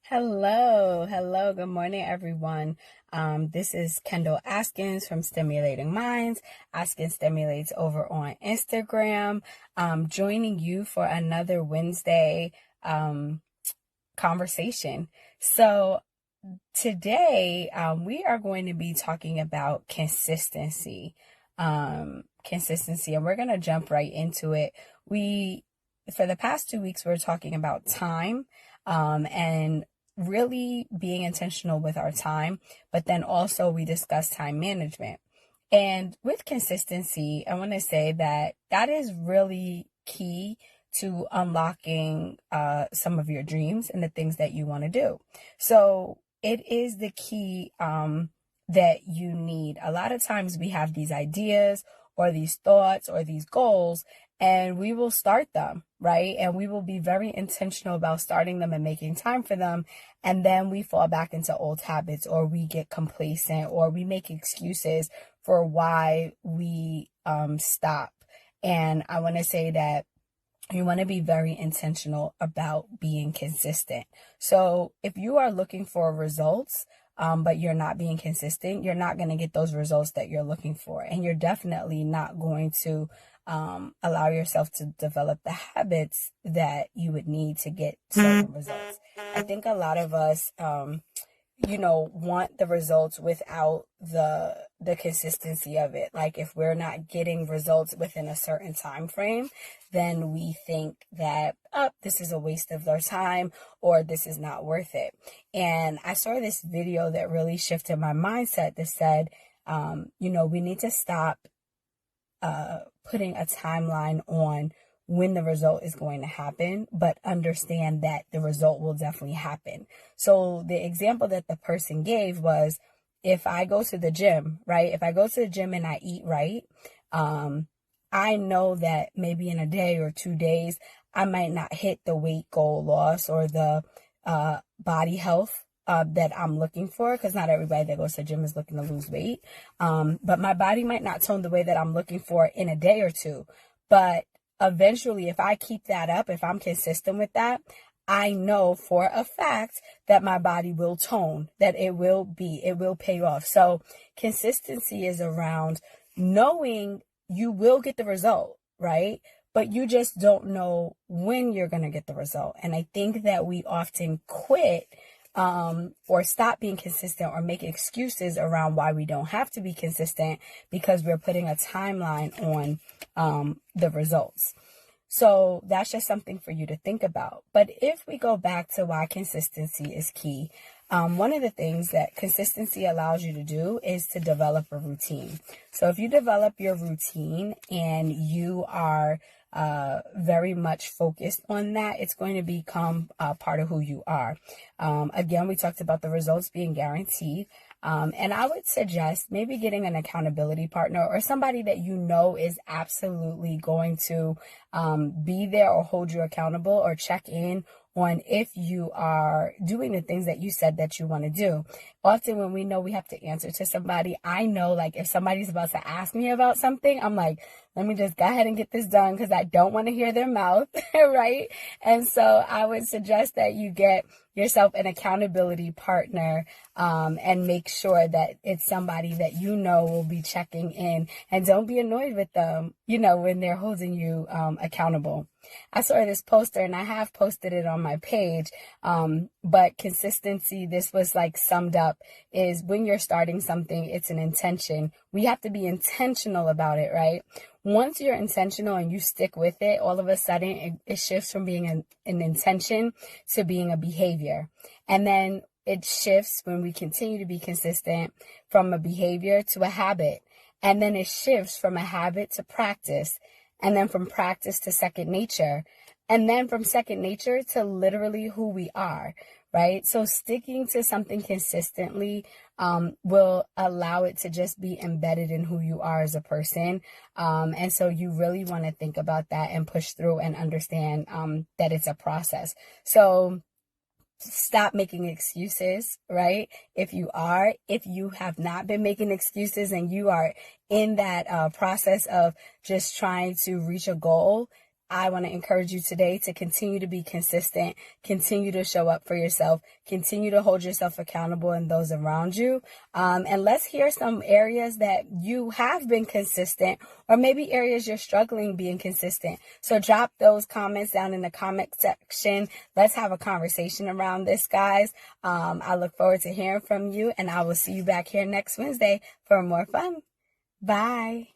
Hello, good morning, everyone. This is Kendall Askins from Stimulating Minds. Askins Stimulates over on Instagram. Joining you for another Wednesday conversation. So today we are going to be talking about consistency. And we're going to jump right into it. For the past 2 weeks, we're talking about time and really being intentional with our time, but then also we discuss time management. And with consistency, I want to say that is really key to unlocking some of your dreams and the things that you want to do. So it is the key that you need. A lot of times we have these ideas or these thoughts or these goals, and we will start them, right? And we will be very intentional about starting them and making time for them. And then we fall back into old habits, or we get complacent, or we make excuses for why we stop. And I want to say that you want to be very intentional about being consistent. So if you are looking for results, but you're not being consistent, you're not going to get those results that you're looking for. And you're definitely not going to allow yourself to develop the habits that you would need to get certain results. I think a lot of us, want the results without the consistency of it. Like if we're not getting results within a certain time frame, then we think that, this is a waste of their time, or this is not worth it. And I saw this video that really shifted my mindset that said, we need to stop putting a timeline on when the result is going to happen, but understand that the result will definitely happen. So the example that the person gave was, if I go to the gym, right? If I go to the gym and I eat right, I know that maybe in a day or 2 days, I might not hit the weight goal loss or the body health that I'm looking for, because not everybody that goes to the gym is looking to lose weight. But my body might not tone the way that I'm looking for in a day or two. But eventually, if I keep that up, if I'm consistent with that, I know for a fact that my body will tone, that it will pay off. So consistency is around knowing you will get the result, right? But you just don't know when you're going to get the result. And I think that we often quit or stop being consistent, or make excuses around why we don't have to be consistent, because we're putting a timeline on the results. So that's just something for you to think about. But if we go back to why consistency is key, one of the things that consistency allows you to do is to develop a routine. So if you develop your routine and you are very much focused on that, it's going to become part of who you are. Again, we talked about the results being guaranteed. And I would suggest maybe getting an accountability partner, or somebody that you know is absolutely going to be there or hold you accountable, or check in on if you are doing the things that you said that you want to do. Often when we know we have to answer to somebody, I know, like, if somebody's about to ask me about something, I'm like, let me just go ahead and get this done, because I don't want to hear their mouth, right? And so I would suggest that you get yourself an accountability partner, and make sure that it's somebody that you know will be checking in, and don't be annoyed with them, when they're holding you accountable. I saw this poster, and I have posted it on my page, but consistency, this was like summed up, is when you're starting something, it's an intention. We have to be intentional about it, right? Once you're intentional and you stick with it, all of a sudden it shifts from being an intention to being a behavior. And then it shifts, when we continue to be consistent, from a behavior to a habit. And then it shifts from a habit to practice. And then from practice to second nature. And then from second nature to literally who we are, right? So sticking to something consistently will allow it to just be embedded in who you are as a person. And so you really want to think about that and push through and understand that it's a process. So stop making excuses, right? If you have not been making excuses and you are in that process of just trying to reach a goal, I want to encourage you today to continue to be consistent, continue to show up for yourself, continue to hold yourself accountable and those around you. And let's hear some areas that you have been consistent, or maybe areas you're struggling being consistent. So drop those comments down in the comment section. Let's have a conversation around this, guys. I look forward to hearing from you, and I will see you back here next Wednesday for more fun. Bye.